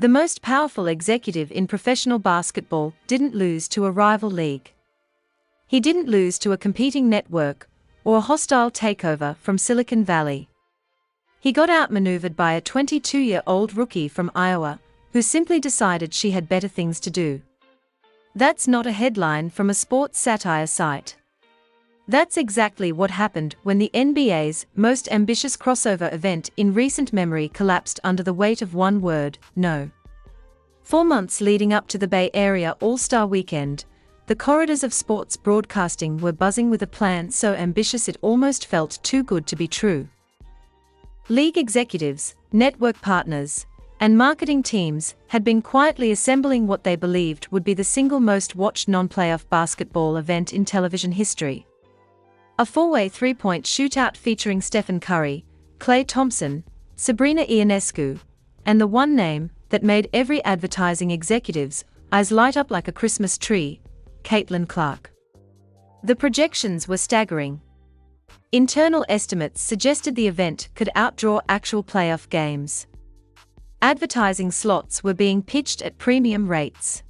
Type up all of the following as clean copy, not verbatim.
The most powerful executive in professional basketball didn't lose to a rival league. He didn't lose to a competing network or a hostile takeover from Silicon Valley. He got outmaneuvered by a 22-year-old rookie from Iowa who simply decided she had better things to do. That's not a headline from a sports satire site. That's exactly what happened when the NBA's most ambitious crossover event in recent memory collapsed under the weight of one word: no. 4 months leading up to the Bay Area All-Star Weekend, the corridors of sports broadcasting were buzzing with a plan so ambitious it almost felt too good to be true. League executives, network partners, and marketing teams had been quietly assembling what they believed would be the single most watched non-playoff basketball event in television history. A four-way three-point shootout featuring Stephen Curry, Klay Thompson, Sabrina Ionescu, and the one name that made every advertising executive's eyes light up like a Christmas tree, Caitlin Clark. The projections were staggering. Internal estimates suggested the event could outdraw actual playoff games. Advertising slots were being pitched at premium rates.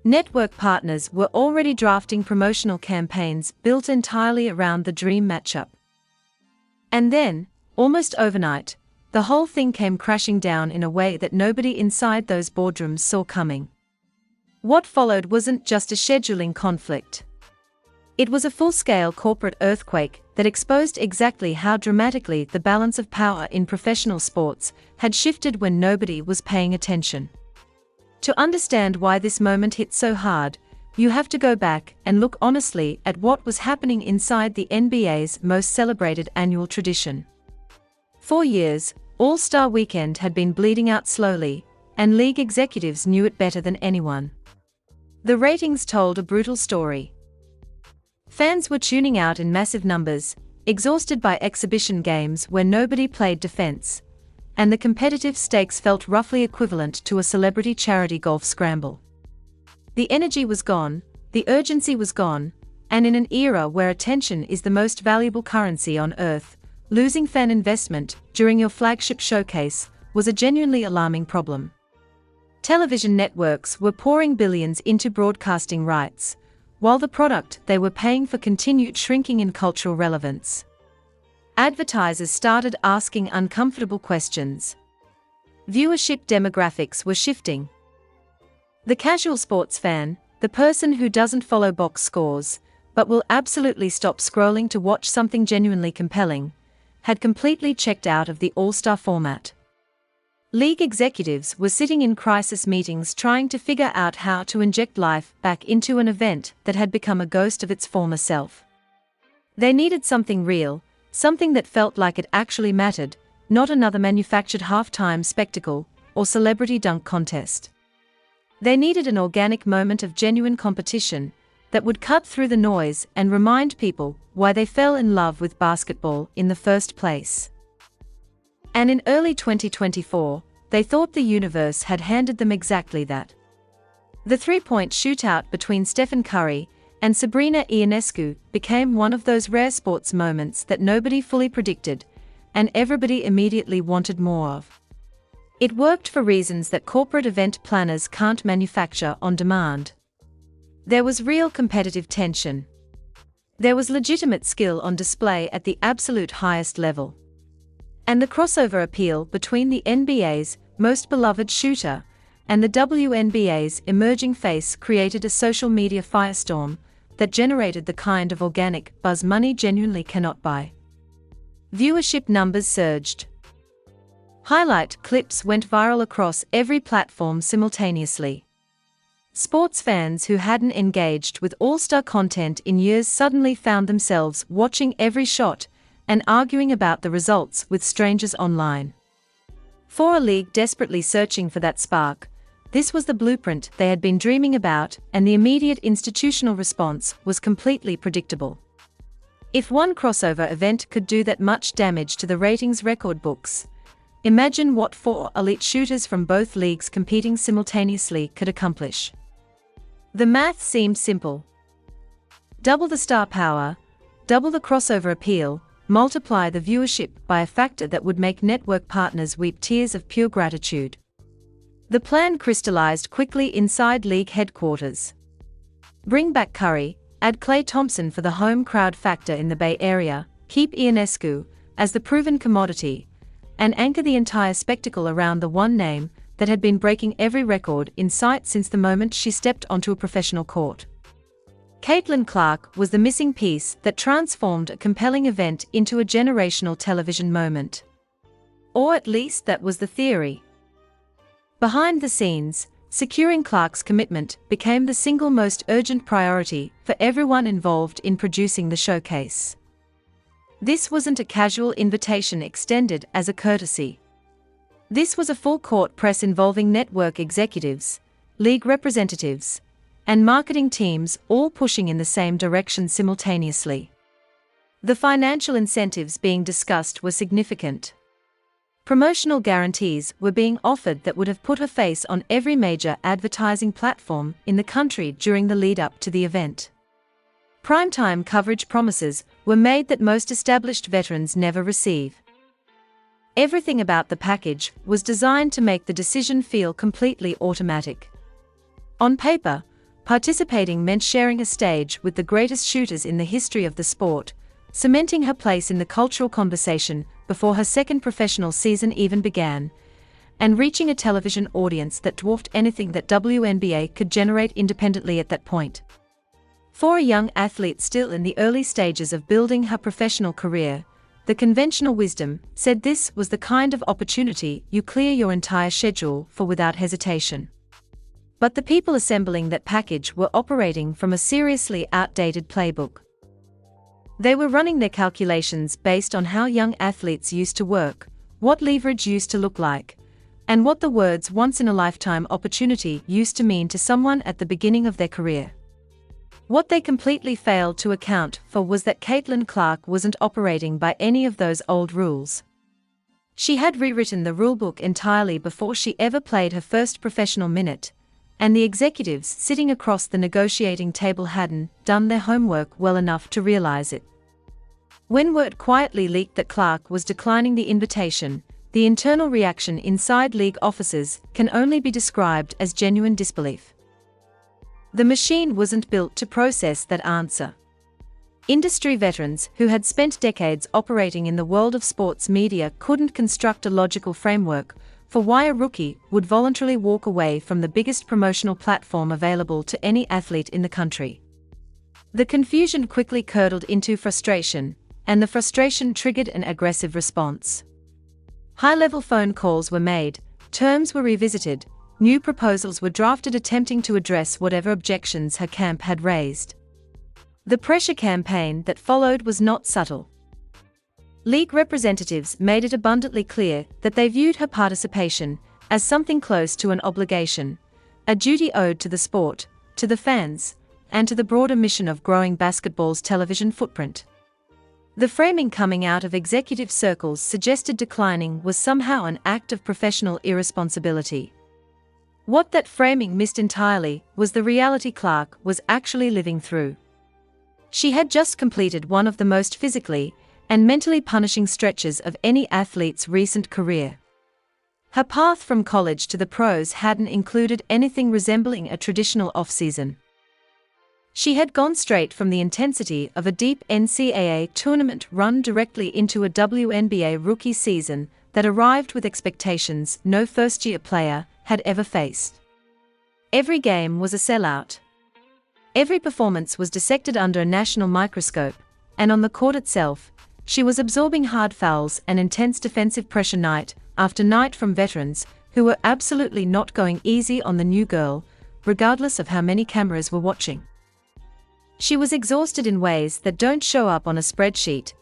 Network partners were already drafting promotional campaigns built entirely around the dream matchup. And then, almost overnight, the whole thing came crashing down in a way that nobody inside those boardrooms saw coming. What followed wasn't just a scheduling conflict. It was a full-scale corporate earthquake that exposed exactly how dramatically the balance of power in professional sports had shifted when nobody was paying attention. To understand why this moment hit so hard, you have to go back and look honestly at what was happening inside the NBA's most celebrated annual tradition. 4 years, All-Star Weekend had been bleeding out slowly, and league executives knew it better than anyone. The ratings told a brutal story. Fans were tuning out in massive numbers, exhausted by exhibition games where nobody played defense, and the competitive stakes felt roughly equivalent to a celebrity charity golf scramble. The energy was gone, the urgency was gone, and in an era where attention is the most valuable currency on earth, losing fan investment during your flagship showcase was a genuinely alarming problem. Television networks were pouring billions into broadcasting rights, while the product they were paying for continued shrinking in cultural relevance. Advertisers started asking uncomfortable questions. Viewership demographics were shifting. The casual sports fan, the person who doesn't follow box scores, but will absolutely stop scrolling to watch something genuinely compelling, had completely checked out of the All-Star format. League executives were sitting in crisis meetings trying to figure out how to inject life back into an event that had become a ghost of its former self. They needed something real, something that felt like it actually mattered, not another manufactured halftime spectacle or celebrity dunk contest. They needed an organic moment of genuine competition that would cut through the noise and remind people why they fell in love with basketball in the first place. And in early 2024, they thought the universe had handed them exactly that. The three-point shootout between Stephen Curry and Sabrina Ionescu became one of those rare sports moments that nobody fully predicted, and everybody immediately wanted more of. It worked for reasons that corporate event planners can't manufacture on demand. There was real competitive tension. There was legitimate skill on display at the absolute highest level. And the crossover appeal between the NBA's most beloved shooter and the WNBA's emerging face created a social media firestorm that generated the kind of organic buzz money genuinely cannot buy. Viewership numbers surged. Highlight clips went viral across every platform simultaneously. Sports fans who hadn't engaged with All-Star content in years suddenly found themselves watching every shot and arguing about the results with strangers online. For a league desperately searching for that spark, this was the blueprint they had been dreaming about, and the immediate institutional response was completely predictable. If one crossover event could do that much damage to the ratings record books, imagine what 4 elite shooters from both leagues competing simultaneously could accomplish. The math seemed simple. Double the star power, double the crossover appeal, multiply the viewership by a factor that would make network partners weep tears of pure gratitude. The plan crystallized quickly inside league headquarters. Bring back Curry, add Klay Thompson for the home crowd factor in the Bay Area, keep Ionescu as the proven commodity, and anchor the entire spectacle around the one name that had been breaking every record in sight since the moment she stepped onto a professional court. Caitlin Clark was the missing piece that transformed a compelling event into a generational television moment. Or at least that was the theory. Behind the scenes, securing Clark's commitment became the single most urgent priority for everyone involved in producing the showcase. This wasn't a casual invitation extended as a courtesy. This was a full-court press involving network executives, league representatives, and marketing teams all pushing in the same direction simultaneously. The financial incentives being discussed were significant. Promotional guarantees were being offered that would have put her face on every major advertising platform in the country during the lead-up to the event. Primetime coverage promises were made that most established veterans never receive. Everything about the package was designed to make the decision feel completely automatic. On paper, participating meant sharing a stage with the greatest shooters in the history of the sport, cementing her place in the cultural conversation before her second professional season even began, and reaching a television audience that dwarfed anything that Wnba could generate independently at that point. For a young athlete still in the early stages of building her professional career, the conventional wisdom said this was the kind of opportunity you clear your entire schedule for without hesitation. But the people assembling that package were operating from a seriously outdated playbook. They were running their calculations based on how young athletes used to work, what leverage used to look like, and what the words once-in-a-lifetime opportunity used to mean to someone at the beginning of their career. What they completely failed to account for was that Caitlin Clark wasn't operating by any of those old rules. She had rewritten the rulebook entirely before she ever played her first professional minute, and the executives sitting across the negotiating table hadn't done their homework well enough to realize it. When word quietly leaked that Clark was declining the invitation, the internal reaction inside league offices can only be described as genuine disbelief. The machine wasn't built to process that answer. Industry veterans who had spent decades operating in the world of sports media couldn't construct a logical framework for why a rookie would voluntarily walk away from the biggest promotional platform available to any athlete in the country. The confusion quickly curdled into frustration, and the frustration triggered an aggressive response. High-level phone calls were made, terms were revisited, new proposals were drafted attempting to address whatever objections her camp had raised. The pressure campaign that followed was not subtle. League representatives made it abundantly clear that they viewed her participation as something close to an obligation, a duty owed to the sport, to the fans, and to the broader mission of growing basketball's television footprint. The framing coming out of executive circles suggested declining was somehow an act of professional irresponsibility. What that framing missed entirely was the reality Clark was actually living through. She had just completed one of the most physically and mentally punishing stretches of any athlete's recent career. Her path from college to the pros hadn't included anything resembling a traditional off-season. She had gone straight from the intensity of a deep NCAA tournament run directly into a WNBA rookie season that arrived with expectations no first-year player had ever faced. Every game was a sellout. Every performance was dissected under a national microscope, and on the court itself, she was absorbing hard fouls and intense defensive pressure night after night from veterans who were absolutely not going easy on the new girl, regardless of how many cameras were watching. She was exhausted in ways that don't show up on a spreadsheet,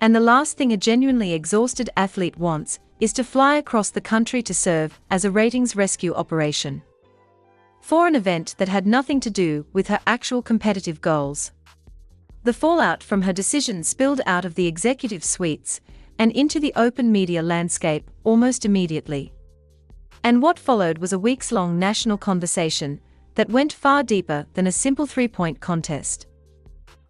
and the last thing a genuinely exhausted athlete wants is to fly across the country to serve as a ratings rescue operation for an event that had nothing to do with her actual competitive goals. The fallout from her decision spilled out of the executive suites and into the open media landscape almost immediately. And what followed was a weeks-long national conversation that went far deeper than a simple three-point contest.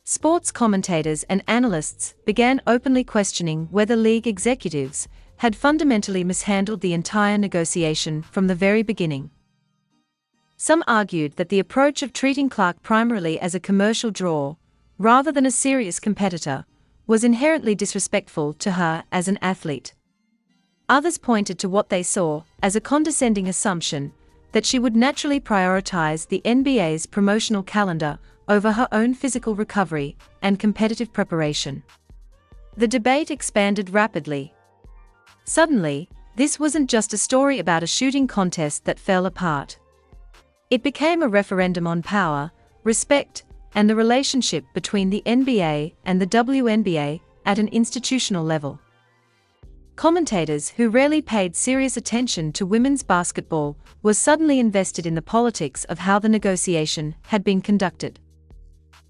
Sports commentators and analysts began openly questioning whether league executives had fundamentally mishandled the entire negotiation from the very beginning. Some argued that the approach of treating Clark primarily as a commercial draw, rather than a serious competitor, was inherently disrespectful to her as an athlete. Others pointed to what they saw as a condescending assumption that she would naturally prioritize the NBA's promotional calendar over her own physical recovery and competitive preparation. The debate expanded rapidly. Suddenly, this wasn't just a story about a shooting contest that fell apart. It became a referendum on power, respect, and the relationship between the NBA and the WNBA at an institutional level. Commentators who rarely paid serious attention to women's basketball were suddenly invested in the politics of how the negotiation had been conducted.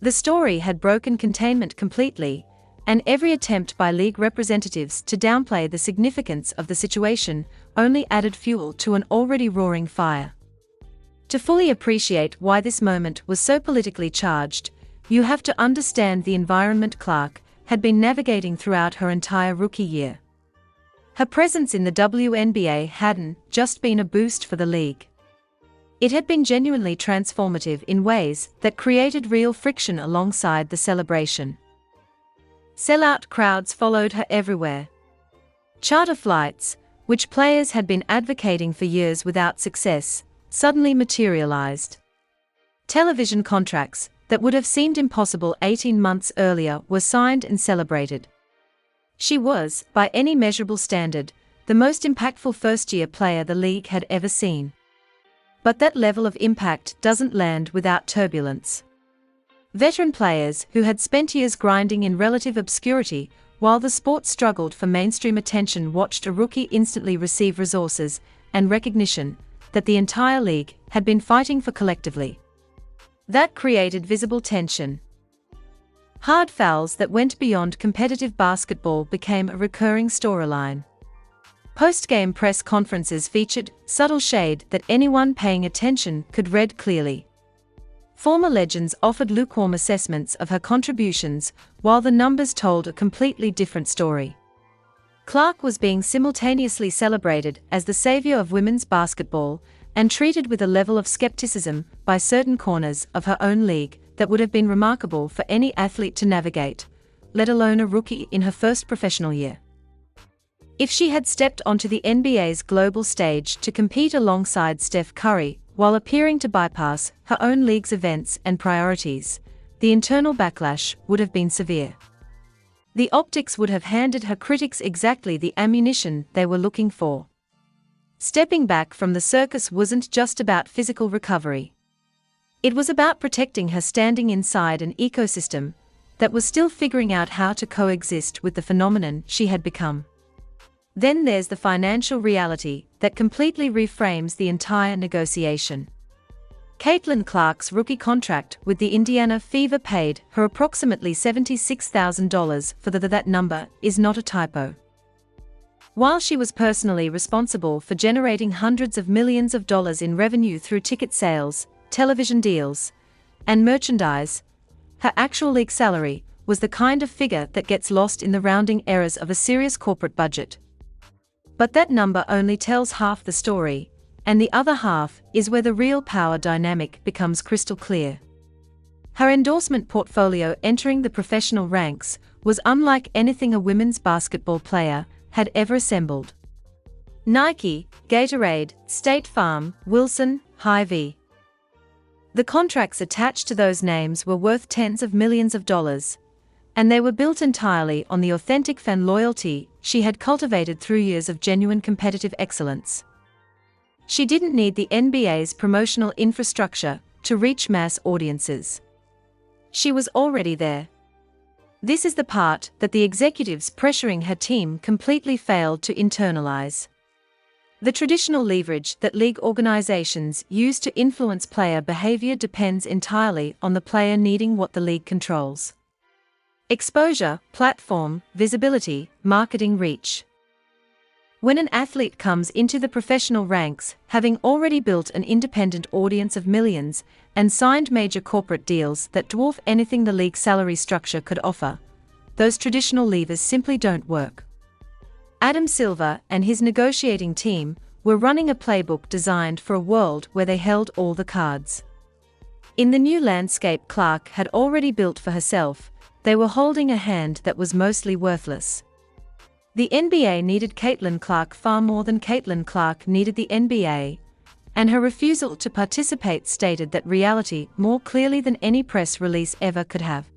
The story had broken containment completely, and every attempt by league representatives to downplay the significance of the situation only added fuel to an already roaring fire. To fully appreciate why this moment was so politically charged, you have to understand the environment Clark had been navigating throughout her entire rookie year. Her presence in the WNBA hadn't just been a boost for the league. It had been genuinely transformative in ways that created real friction alongside the celebration. Sellout crowds followed her everywhere. Charter flights, which players had been advocating for years without success, suddenly materialized. Television contracts that would have seemed impossible 18 months earlier were signed and celebrated. She was, by any measurable standard, the most impactful first-year player the league had ever seen. But that level of impact doesn't land without turbulence. Veteran players who had spent years grinding in relative obscurity while the sport struggled for mainstream attention watched a rookie instantly receive resources and recognition that the entire league had been fighting for collectively. That created visible tension. Hard fouls that went beyond competitive basketball became a recurring storyline. Post-game press conferences featured subtle shade that anyone paying attention could read clearly. Former legends offered lukewarm assessments of her contributions, while the numbers told a completely different story. Clark was being simultaneously celebrated as the savior of women's basketball and treated with a level of skepticism by certain corners of her own league that would have been remarkable for any athlete to navigate, let alone a rookie in her first professional year. If she had stepped onto the NBA's global stage to compete alongside Steph Curry while appearing to bypass her own league's events and priorities, the internal backlash would have been severe. The optics would have handed her critics exactly the ammunition they were looking for. Stepping back from the circus wasn't just about physical recovery. It was about protecting her standing inside an ecosystem that was still figuring out how to coexist with the phenomenon she had become. Then there's the financial reality that completely reframes the entire negotiation. Caitlin Clark's rookie contract with the Indiana Fever paid her approximately $76,000 for that number is not a typo. While she was personally responsible for generating hundreds of millions of dollars in revenue through ticket sales, television deals, and merchandise, her actual league salary was the kind of figure that gets lost in the rounding errors of a serious corporate budget. But that number only tells half the story, and the other half is where the real power dynamic becomes crystal clear. Her endorsement portfolio entering the professional ranks was unlike anything a women's basketball player had ever assembled. Nike, Gatorade, State Farm, Wilson, Hy-Vee. The contracts attached to those names were worth tens of millions of dollars, and they were built entirely on the authentic fan loyalty she had cultivated through years of genuine competitive excellence. She didn't need the NBA's promotional infrastructure to reach mass audiences. She was already there. This is the part that the executives pressuring her team completely failed to internalize. The traditional leverage that league organizations use to influence player behavior depends entirely on the player needing what the league controls. Exposure, platform, visibility, marketing reach. When an athlete comes into the professional ranks, having already built an independent audience of millions and signed major corporate deals that dwarf anything the league salary structure could offer, those traditional levers simply don't work. Adam Silver and his negotiating team were running a playbook designed for a world where they held all the cards. In the new landscape Clark had already built for herself, they were holding a hand that was mostly worthless. The NBA needed Caitlin Clark far more than Caitlin Clark needed the NBA, and her refusal to participate stated that reality more clearly than any press release ever could have.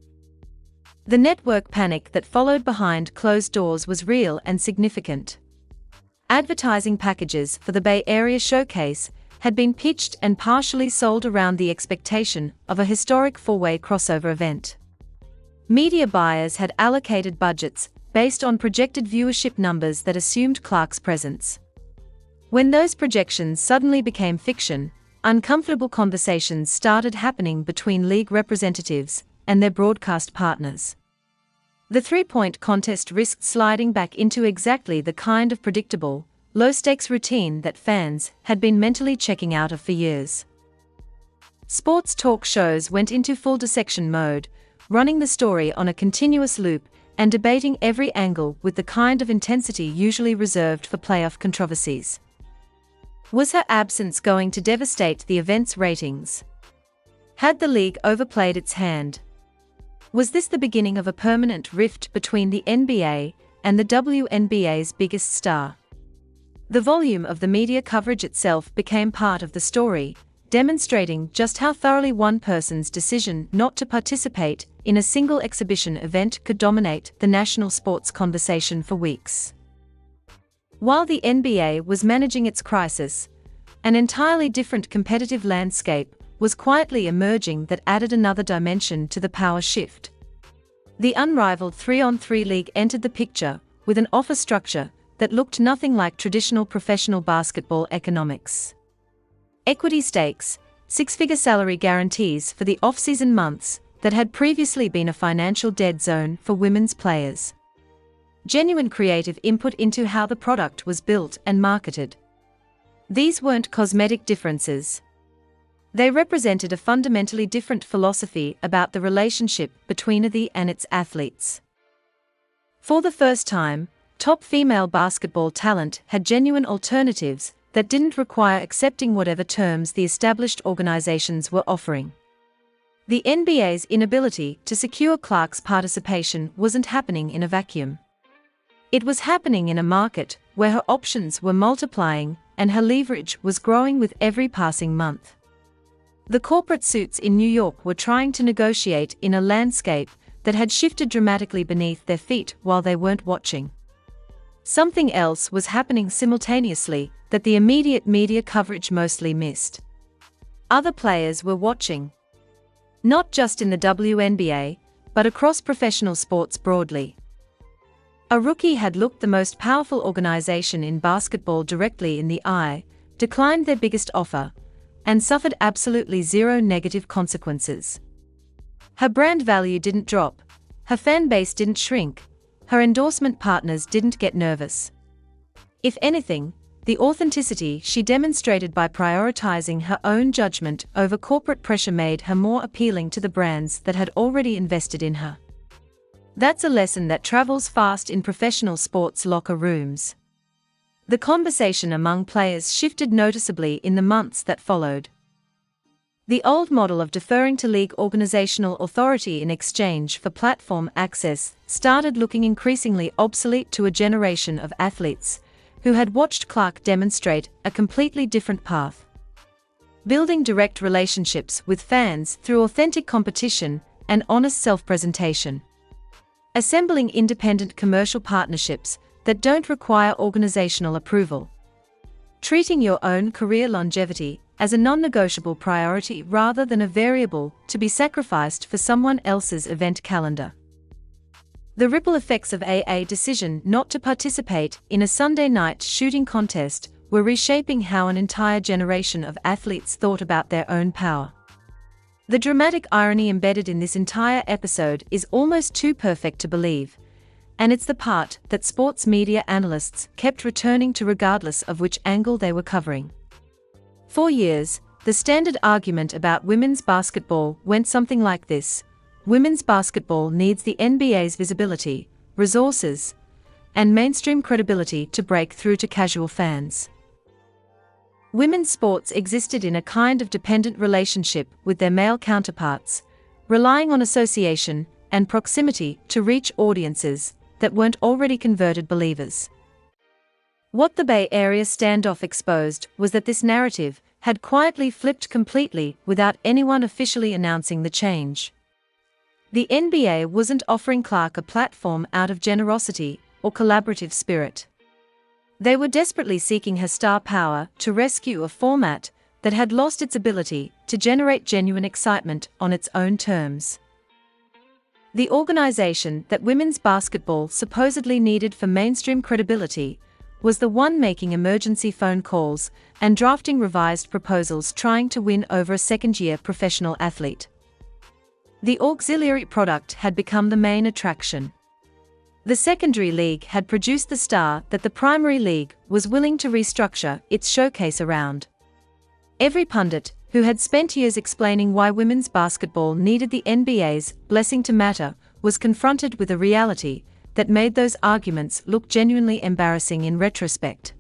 The network panic that followed behind closed doors was real and significant. Advertising packages for the Bay Area Showcase had been pitched and partially sold around the expectation of a historic four-way crossover event. Media buyers had allocated budgets based on projected viewership numbers that assumed Clark's presence. When those projections suddenly became fiction, uncomfortable conversations started happening between league representatives and their broadcast partners. The three-point contest risked sliding back into exactly the kind of predictable, low-stakes routine that fans had been mentally checking out of for years. Sports talk shows went into full dissection mode, running the story on a continuous loop and debating every angle with the kind of intensity usually reserved for playoff controversies. Was her absence going to devastate the event's ratings? Had the league overplayed its hand? Was this the beginning of a permanent rift between the NBA and the WNBA's biggest star? The volume of the media coverage itself became part of the story, demonstrating just how thoroughly one person's decision not to participate in a single exhibition event could dominate the national sports conversation for weeks. While the NBA was managing its crisis, an entirely different competitive landscape was quietly emerging that added another dimension to the power shift. The unrivaled 3-on-3 league entered the picture with an offer structure that looked nothing like traditional professional basketball economics. Equity stakes, six-figure salary guarantees for the off-season months that had previously been a financial dead zone for women's players. Genuine creative input into how the product was built and marketed. These weren't cosmetic differences. They represented a fundamentally different philosophy about the relationship between the and its athletes. For the first time, top female basketball talent had genuine alternatives that didn't require accepting whatever terms the established organizations were offering. The NBA's inability to secure Clark's participation wasn't happening in a vacuum. It was happening in a market where her options were multiplying and her leverage was growing with every passing month. The corporate suits in New York were trying to negotiate in a landscape that had shifted dramatically beneath their feet while they weren't watching. Something else was happening simultaneously that the immediate media coverage mostly missed. Other players were watching. Not just in the WNBA, but across professional sports broadly. A rookie had looked the most powerful organization in basketball directly in the eye, declined their biggest offer, and suffered absolutely zero negative consequences. Her brand value didn't drop, her fan base didn't shrink, her endorsement partners didn't get nervous. If anything, the authenticity she demonstrated by prioritizing her own judgment over corporate pressure made her more appealing to the brands that had already invested in her. That's a lesson that travels fast in professional sports locker rooms. The conversation among players shifted noticeably in the months that followed. The old model of deferring to league organizational authority in exchange for platform access started looking increasingly obsolete to a generation of athletes who had watched Clark demonstrate a completely different path. Building direct relationships with fans through authentic competition and honest self-presentation. Assembling independent commercial partnerships that don't require organizational approval. Treating your own career longevity as a non-negotiable priority rather than a variable to be sacrificed for someone else's event calendar. The ripple effects of a decision not to participate in a Sunday night shooting contest were reshaping how an entire generation of athletes thought about their own power. The dramatic irony embedded in this entire episode is almost too perfect to believe, and it's the part that sports media analysts kept returning to regardless of which angle they were covering. For years, the standard argument about women's basketball went something like this: women's basketball needs the NBA's visibility, resources, and mainstream credibility to break through to casual fans. Women's sports existed in a kind of dependent relationship with their male counterparts, relying on association and proximity to reach audiences that weren't already converted believers. What the Bay Area standoff exposed was that this narrative had quietly flipped completely without anyone officially announcing the change. The NBA wasn't offering Clark a platform out of generosity or collaborative spirit. They were desperately seeking her star power to rescue a format that had lost its ability to generate genuine excitement on its own terms. The organization that women's basketball supposedly needed for mainstream credibility was the one making emergency phone calls and drafting revised proposals trying to win over a second-year professional athlete. The auxiliary product had become the main attraction. The secondary league had produced the star that the primary league was willing to restructure its showcase around. Every pundit who had spent years explaining why women's basketball needed the NBA's blessing to matter was confronted with a reality that made those arguments look genuinely embarrassing in retrospect.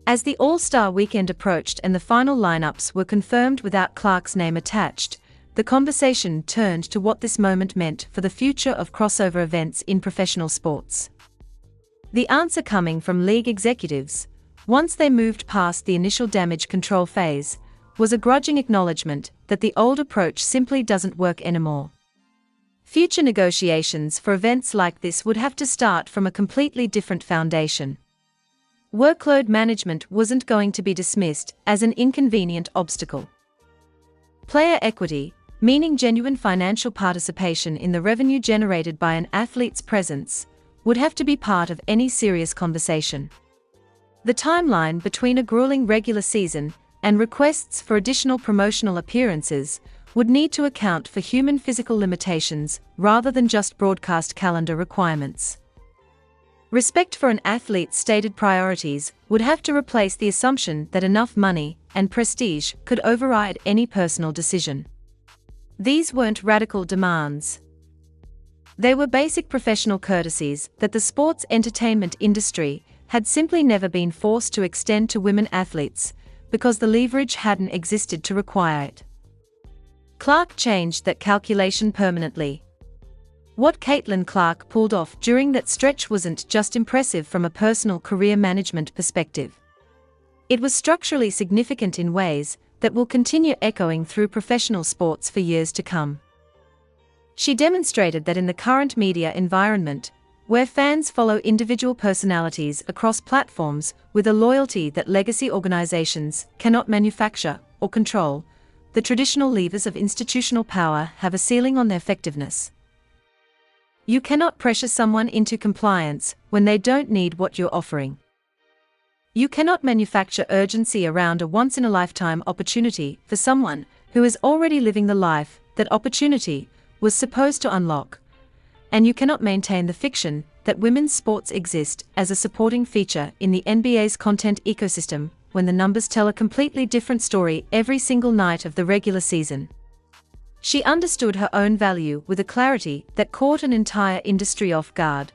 As the All-Star weekend approached and the final lineups were confirmed without Clark's name attached, the conversation turned to what this moment meant for the future of crossover events in professional sports. The answer coming from league executives, once they moved past the initial damage control phase, was a grudging acknowledgement that the old approach simply doesn't work anymore. Future negotiations for events like this would have to start from a completely different foundation. Workload management wasn't going to be dismissed as an inconvenient obstacle. Player equity, meaning genuine financial participation in the revenue generated by an athlete's presence, would have to be part of any serious conversation. The timeline between a grueling regular season and requests for additional promotional appearances would need to account for human physical limitations rather than just broadcast calendar requirements. Respect for an athlete's stated priorities would have to replace the assumption that enough money and prestige could override any personal decision. These weren't radical demands. They were basic professional courtesies that the sports entertainment industry had simply never been forced to extend to women athletes because the leverage hadn't existed to require it. Clark changed that calculation permanently. What Caitlin Clark pulled off during that stretch wasn't just impressive from a personal career management perspective. It was structurally significant in ways that will continue echoing through professional sports for years to come. She demonstrated that in the current media environment, where fans follow individual personalities across platforms with a loyalty that legacy organizations cannot manufacture or control, the traditional levers of institutional power have a ceiling on their effectiveness. You cannot pressure someone into compliance when they don't need what you're offering. You cannot manufacture urgency around a once-in-a-lifetime opportunity for someone who is already living the life that opportunity was supposed to unlock. And you cannot maintain the fiction that women's sports exist as a supporting feature in the NBA's content ecosystem when the numbers tell a completely different story every single night of the regular season. She understood her own value with a clarity that caught an entire industry off guard.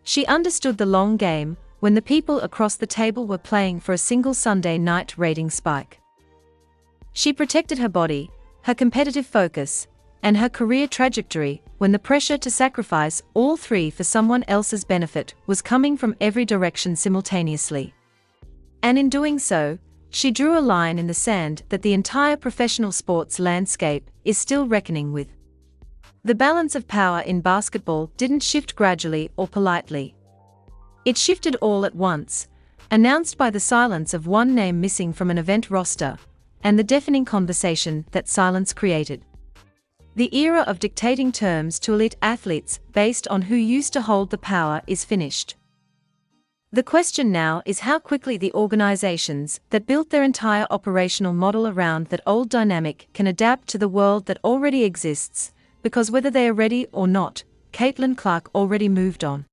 She understood the long game when the people across the table were playing for a single Sunday night rating spike. She protected her body, her competitive focus, and her career trajectory when the pressure to sacrifice all three for someone else's benefit was coming from every direction simultaneously. And in doing so, she drew a line in the sand that the entire professional sports landscape is still reckoning with. The balance of power in basketball didn't shift gradually or politely. It shifted all at once, announced by the silence of one name missing from an event roster, and the deafening conversation that silence created. The era of dictating terms to elite athletes based on who used to hold the power is finished. The question now is how quickly the organizations that built their entire operational model around that old dynamic can adapt to the world that already exists, because whether they are ready or not, Caitlin Clark already moved on.